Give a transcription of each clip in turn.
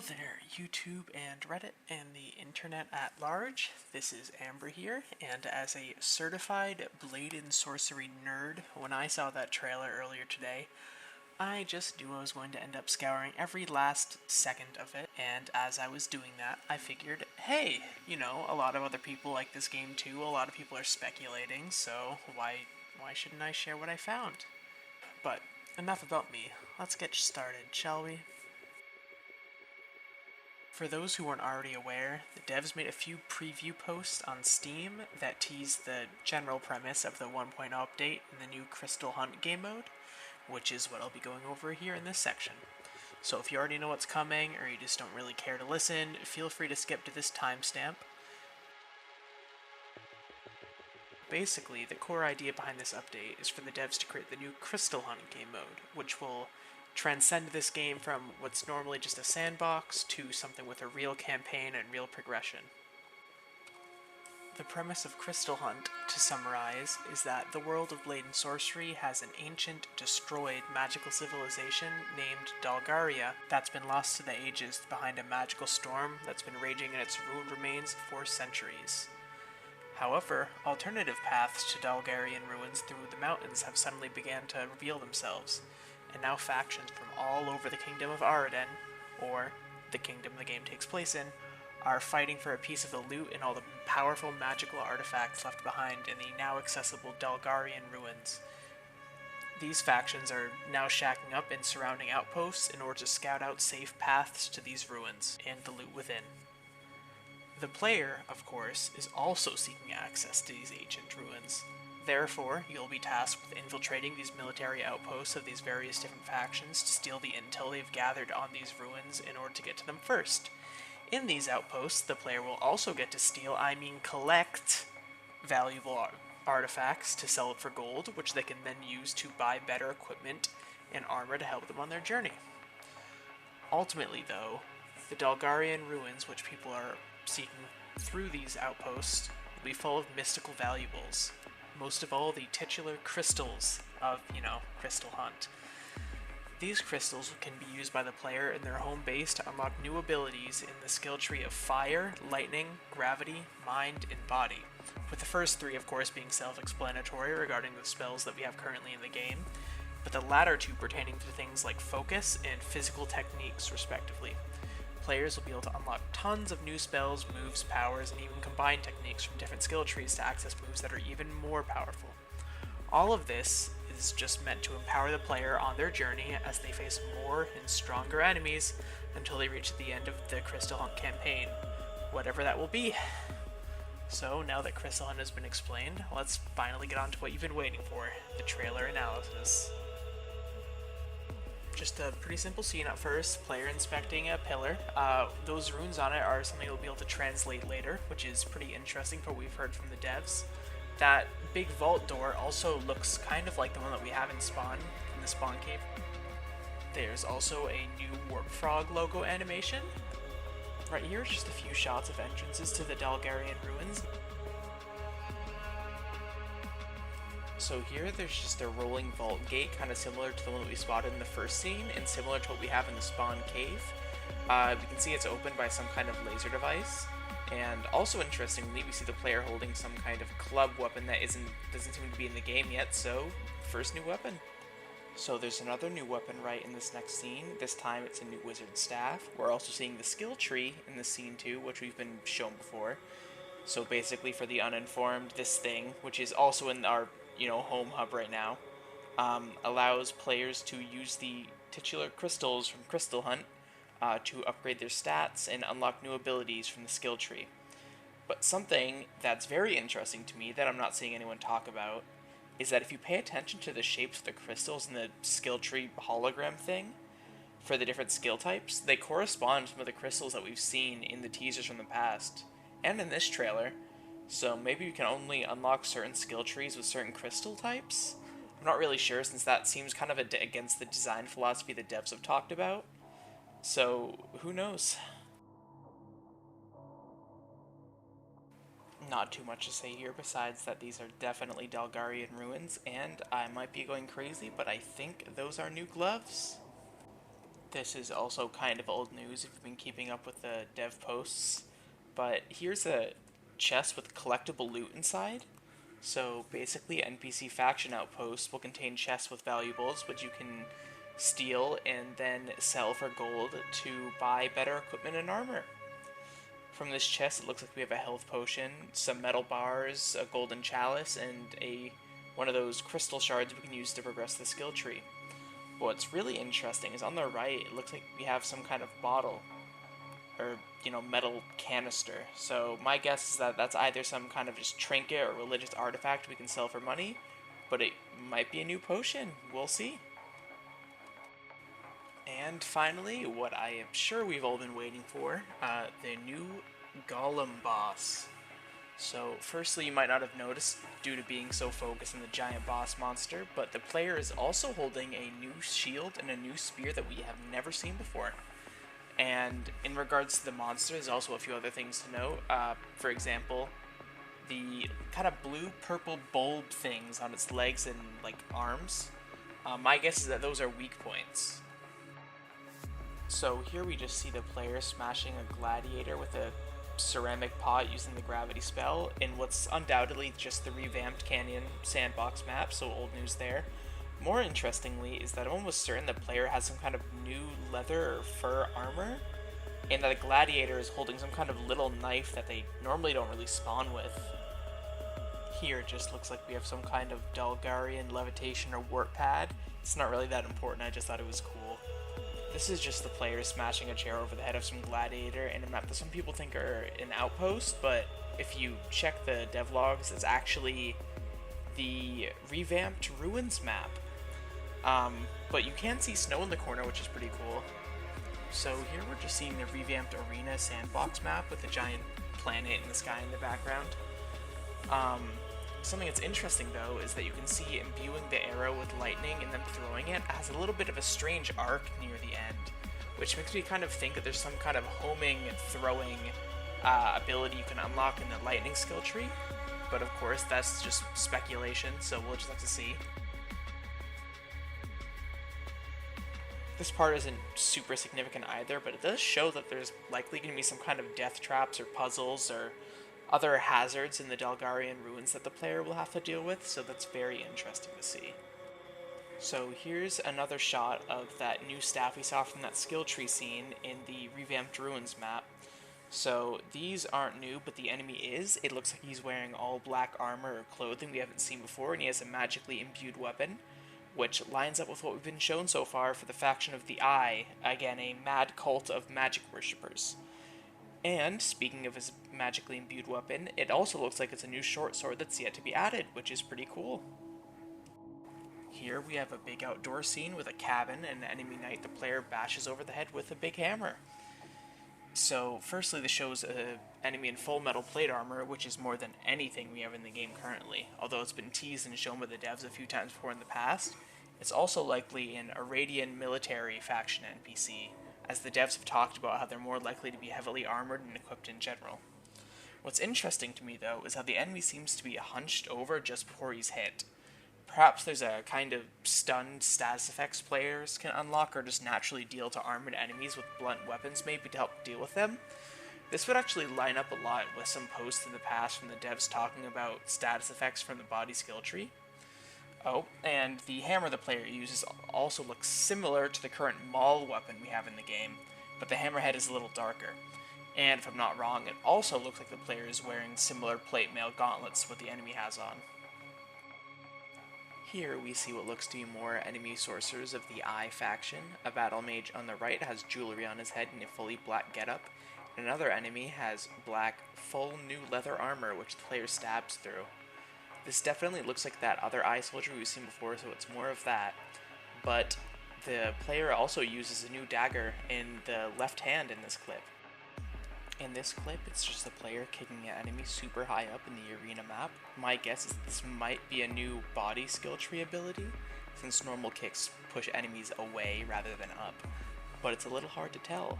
there, YouTube and Reddit and the internet at large. This is Amber here, and as a certified Blade and Sorcery nerd, when I saw that trailer earlier today, I just knew I was going to end up scouring every last second of it, and as I was doing that, I figured, hey, a lot of other people like this game too, a lot of people are speculating, so why shouldn't I share what I found? But enough about me. Let's get started, shall we? For those who aren't already aware, the devs made a few preview posts on Steam that tease the general premise of the 1.0 update in the new Crystal Hunt game mode, which is what I'll be going over here in this section. So if you already know what's coming, or you just don't really care to listen, feel free to skip to this timestamp. Basically, the core idea behind this update is for the devs to create the new Crystal Hunt game mode, which will transcend this game from what's normally just a sandbox to something with a real campaign and real progression. The premise of Crystal Hunt, to summarize, is that the world of Blade and Sorcery has an ancient, destroyed magical civilization named Dalgaria that's been lost to the ages behind a magical storm that's been raging in its ruined remains for centuries. However, alternative paths to Dalgarian ruins through the mountains have suddenly begun to reveal themselves, and now factions from all over the Kingdom of Araden, or the kingdom the game takes place in, are fighting for a piece of the loot and all the powerful magical artifacts left behind in the now accessible Dalgarian ruins. These factions are now shacking up in surrounding outposts in order to scout out safe paths to these ruins and the loot within. The player, of course, is also seeking access to these ancient ruins. Therefore, you'll be tasked with infiltrating these military outposts of these various different factions to steal the intel they've gathered on these ruins in order to get to them first. In these outposts, the player will also get to collect valuable artifacts to sell it for gold, which they can then use to buy better equipment and armor to help them on their journey. Ultimately, though, the Dalgarian ruins, which people are seeking through these outposts, will be full of mystical valuables. Most of all, the titular crystals of, Crystal Hunt. These crystals can be used by the player in their home base to unlock new abilities in the skill tree of fire, lightning, gravity, mind, and body, with the first three, of course, being self-explanatory regarding the spells that we have currently in the game, but the latter two pertaining to things like focus and physical techniques, respectively. Players will be able to unlock tons of new spells, moves, powers, and even combine techniques from different skill trees to access moves that are even more powerful. All of this is just meant to empower the player on their journey as they face more and stronger enemies until they reach the end of the Crystal Hunt campaign, whatever that will be. So now that Crystal Hunt has been explained, let's finally get on to what you've been waiting for, the trailer analysis. Just a pretty simple scene at first, player inspecting a pillar. Those runes on it are something you'll be able to translate later, which is pretty interesting from what we've heard from the devs. That big vault door also looks kind of like the one that we have in Spawn, in the Spawn Cave. There's also a new Warp Frog logo animation. Right here, just a few shots of entrances to the Dalgarian ruins. So here, there's just a rolling vault gate, kind of similar to the one that we spotted in the first scene, and similar to what we have in the Spawn Cave. We can see it's opened by some kind of laser device, and also interestingly, we see the player holding some kind of club weapon that doesn't seem to be in the game yet, so first new weapon. So there's another new weapon right in this next scene. This time it's a new wizard staff. We're also seeing the skill tree in this scene too, which we've been shown before. So basically, for the uninformed, this thing, which is also in our home hub right now, allows players to use the titular crystals from Crystal Hunt to upgrade their stats and unlock new abilities from the skill tree. But something that's very interesting to me that I'm not seeing anyone talk about is that if you pay attention to the shapes of the crystals in the skill tree hologram thing for the different skill types, they correspond to some of the crystals that we've seen in the teasers from the past and in this trailer. So maybe you can only unlock certain skill trees with certain crystal types? I'm not really sure, since that seems kind of against the design philosophy the devs have talked about. So, who knows? Not too much to say here besides that these are definitely Dalgarian ruins, and I might be going crazy, but I think those are new gloves. This is also kind of old news if you've been keeping up with the dev posts, but here's a chest with collectible loot inside. So basically, NPC faction outposts will contain chests with valuables, which you can steal and then sell for gold to buy better equipment and armor. From this chest, it looks like we have a health potion, some metal bars, a golden chalice, and one of those crystal shards we can use to progress the skill tree. But what's really interesting is on the right, it looks like we have some kind of bottle, or, metal canister. So my guess is that that's either some kind of just trinket or religious artifact we can sell for money, but it might be a new potion. We'll see. And finally, what I am sure we've all been waiting for, the new Golem boss. So, firstly, you might not have noticed due to being so focused on the giant boss monster, but the player is also holding a new shield and a new spear that we have never seen before. And in regards to the monster, there's also a few other things to note. For example, the kind of blue-purple bulb things on its legs and, arms. My guess is that those are weak points. So here we just see the player smashing a gladiator with a ceramic pot using the gravity spell in what's undoubtedly just the revamped Canyon sandbox map, so old news there. More interestingly is that I'm almost certain the player has some kind of new leather or fur armor, and that the gladiator is holding some kind of little knife that they normally don't really spawn with. Here it just looks like we have some kind of Dalgarian levitation or warp pad. It's not really that important, I just thought it was cool. This is just the player smashing a chair over the head of some gladiator in a map that some people think are an outpost, but if you check the devlogs, it's actually the revamped Ruins map. But you can see snow in the corner, which is pretty cool. So here we're just seeing the revamped arena sandbox map with a giant planet in the sky in the background. Something that's interesting, though, is that you can see imbuing the arrow with lightning and then throwing it has a little bit of a strange arc near the end, which makes me kind of think that there's some kind of homing and throwing ability you can unlock in the lightning skill tree. But of course, that's just speculation, so we'll just have to see. This part isn't super significant either, but it does show that there's likely going to be some kind of death traps or puzzles or other hazards in the Dalgarian ruins that the player will have to deal with, so that's very interesting to see. So here's another shot of that new staff we saw from that skill tree scene in the revamped ruins map. So these aren't new, but the enemy is. It looks like he's wearing all black armor or clothing we haven't seen before, and he has a magically imbued weapon, which lines up with what we've been shown so far for the faction of the Eye, again a mad cult of magic worshippers. And, speaking of his magically imbued weapon, it also looks like it's a new short sword that's yet to be added, which is pretty cool. Here we have a big outdoor scene with a cabin and an enemy knight the player bashes over the head with a big hammer. So, firstly, this shows an enemy in full metal plate armor, which is more than anything we have in the game currently. Although it's been teased and shown by the devs a few times before in the past, it's also likely an Iradian military faction NPC, as the devs have talked about how they're more likely to be heavily armored and equipped in general. What's interesting to me, though, is how the enemy seems to be hunched over just before he's hit. Perhaps there's a kind of stunned status effects players can unlock or just naturally deal to armored enemies with blunt weapons maybe to help deal with them. This would actually line up a lot with some posts in the past from the devs talking about status effects from the body skill tree. Oh, and the hammer the player uses also looks similar to the current maul weapon we have in the game, but the hammerhead is a little darker. And if I'm not wrong, it also looks like the player is wearing similar plate mail gauntlets to what the enemy has on. Here we see what looks to be more enemy sorcerers of the Eye faction. A battle mage on the right has jewelry on his head in a fully black getup, and another enemy has black, full new leather armor which the player stabs through. This definitely looks like that other Eye soldier we've seen before, so it's more of that. But the player also uses a new dagger in the left hand in this clip. In this clip, it's just the player kicking an enemy super high up in the arena map. My guess is this might be a new body skill tree ability, since normal kicks push enemies away rather than up. But it's a little hard to tell.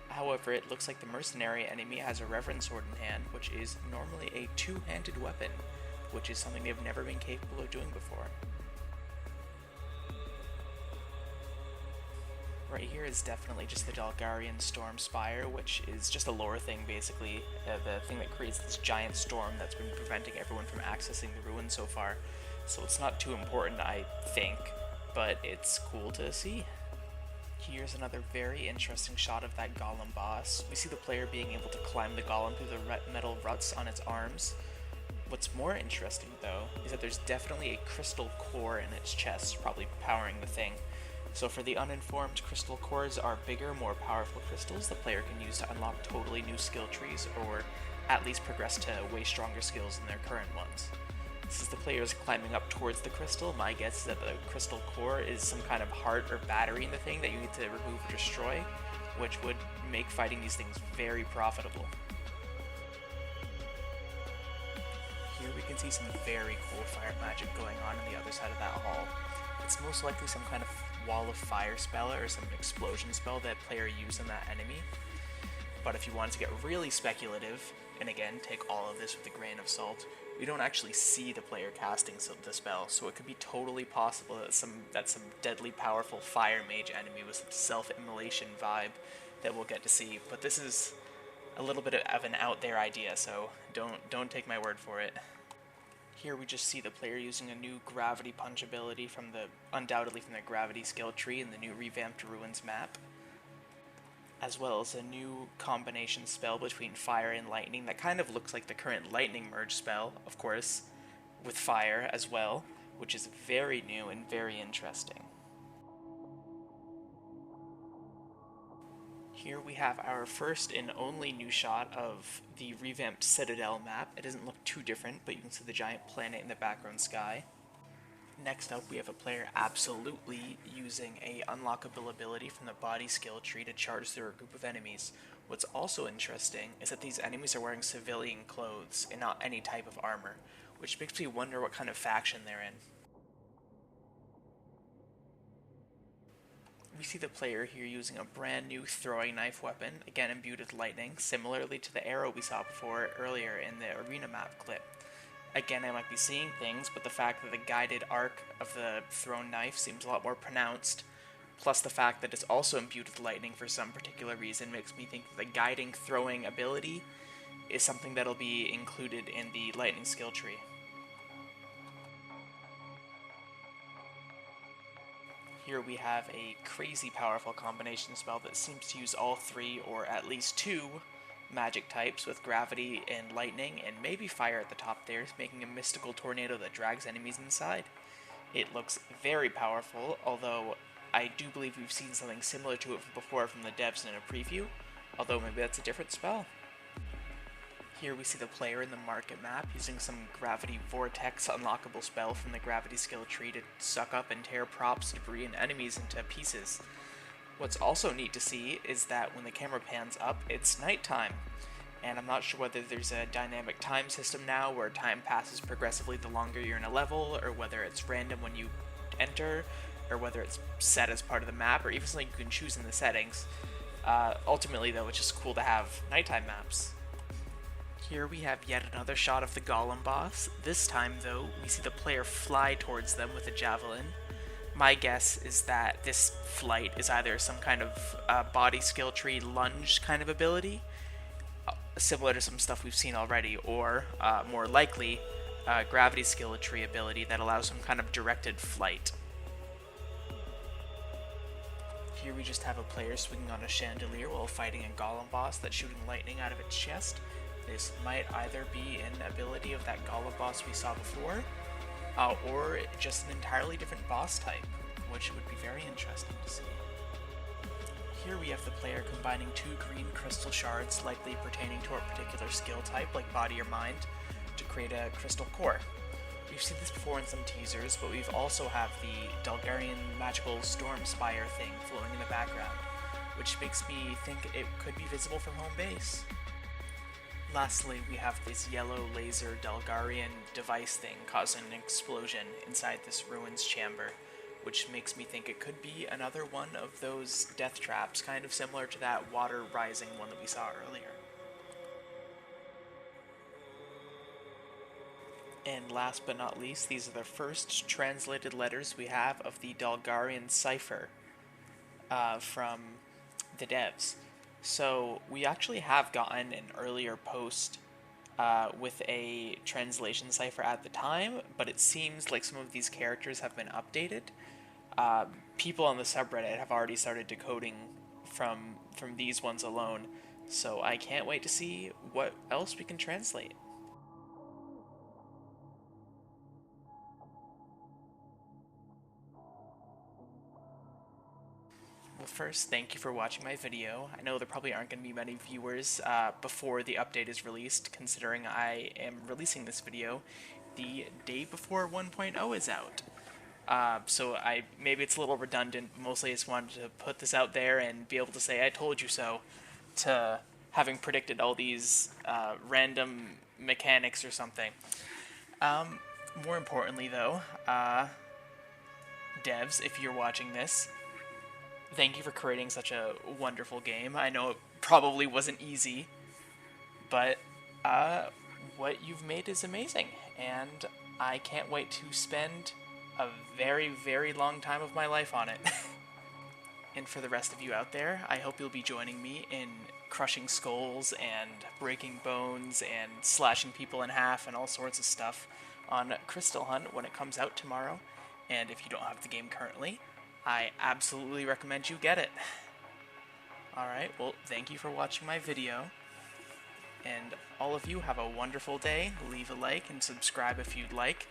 However, it looks like the mercenary enemy has a reverend sword in hand, which is normally a two-handed weapon, which is something they've never been capable of doing before. Right here is definitely just the Dalgarian Storm Spire, which is just a lore thing, basically. The thing that creates this giant storm that's been preventing everyone from accessing the ruins so far. So it's not too important, I think, but it's cool to see. Here's another very interesting shot of that golem boss. We see the player being able to climb the golem through the metal ruts on its arms. What's more interesting, though, is that there's definitely a crystal core in its chest, probably powering the thing. So for the uninformed, crystal cores are bigger, more powerful crystals the player can use to unlock totally new skill trees, or at least progress to way stronger skills than their current ones. Since the player is climbing up towards the crystal, my guess is that the crystal core is some kind of heart or battery in the thing that you need to remove or destroy, which would make fighting these things very profitable. Here we can see some very cool fire magic going on the other side of that hall. It's most likely some kind of wall of fire spell or some explosion spell that player used on that enemy. But if you wanted to get really speculative, and again, take all of this with a grain of salt, we don't actually see the player casting the spell, so it could be totally possible that some deadly powerful fire mage enemy with some self-immolation vibe that we'll get to see. But this is a little bit of an out there idea, so don't take my word for it. Here we just see the player using a new gravity punch ability undoubtedly from the gravity skill tree in the new revamped ruins map, as well as a new combination spell between fire and lightning that kind of looks like the current lightning merge spell, of course, with fire as well, which is very new and very interesting. Here we have our first and only new shot of the revamped Citadel map. It doesn't look too different, but you can see the giant planet in the background sky. Next up, we have a player absolutely using a unlockable ability from the body skill tree to charge through a group of enemies. What's also interesting is that these enemies are wearing civilian clothes and not any type of armor, which makes me wonder what kind of faction they're in. We see the player here using a brand new throwing knife weapon, again imbued with lightning, similarly to the arrow we saw before earlier in the arena map clip. Again, I might be seeing things, but the fact that the guided arc of the thrown knife seems a lot more pronounced, plus the fact that it's also imbued with lightning for some particular reason, makes me think that the guiding throwing ability is something that'll be included in the lightning skill tree. Here we have a crazy powerful combination spell that seems to use all three, or at least two, magic types with gravity and lightning, and maybe fire at the top there, making a mystical tornado that drags enemies inside. It looks very powerful, although I do believe we've seen something similar to it before from the devs in a preview, although maybe that's a different spell. Here we see the player in the market map using some gravity vortex unlockable spell from the gravity skill tree to suck up and tear props, debris, and enemies into pieces. What's also neat to see is that when the camera pans up, it's nighttime. And I'm not sure whether there's a dynamic time system now where time passes progressively the longer you're in a level, or whether it's random when you enter, or whether it's set as part of the map, or even something you can choose in the settings. Ultimately, though, it's just cool to have nighttime maps. Here we have yet another shot of the golem boss. This time, though, we see the player fly towards them with a javelin. My guess is that this flight is either some kind of body skill tree lunge kind of ability, similar to some stuff we've seen already, or more likely, gravity skill tree ability that allows some kind of directed flight. Here we just have a player swinging on a chandelier while fighting a golem boss that's shooting lightning out of its chest. This might either be an ability of that golem boss we saw before, or just an entirely different boss type, which would be very interesting to see. Here we have the player combining two green crystal shards, likely pertaining to a particular skill type, like body or mind, to create a crystal core. We've seen this before in some teasers, but we've also have the Dalgarian magical storm spire thing floating in the background, which makes me think it could be visible from home base. Lastly, we have this yellow laser Dalgarian device thing causing an explosion inside this ruins chamber, which makes me think it could be another one of those death traps, kind of similar to that water rising one that we saw earlier. And last but not least, these are the first translated letters we have of the Dalgarian cipher. from the devs. So we actually have gotten an earlier post with a translation cipher at the time, but it seems like some of these characters have been updated. People on the subreddit have already started decoding from these ones alone, so I can't wait to see what else we can translate. Well, first, thank you for watching my video. I know there probably aren't going to be many viewers before the update is released, considering I am releasing this video the day before 1.0 is out. So maybe it's a little redundant. Mostly, I just wanted to put this out there and be able to say "I told you so," to having predicted all these random mechanics or something. More importantly, though, devs, if you're watching this, thank you for creating such a wonderful game. I know it probably wasn't easy, but what you've made is amazing, and I can't wait to spend a very, very long time of my life on it. And for the rest of you out there, I hope you'll be joining me in crushing skulls and breaking bones and slashing people in half and all sorts of stuff on Crystal Hunt when it comes out tomorrow. And if you don't have the game currently, I absolutely recommend you get it. Alright, well, thank you for watching my video. And all of you have a wonderful day. Leave a like and subscribe if you'd like.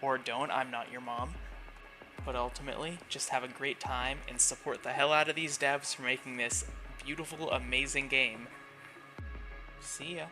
Or don't, I'm not your mom. But ultimately, just have a great time and support the hell out of these devs for making this beautiful, amazing game. See ya.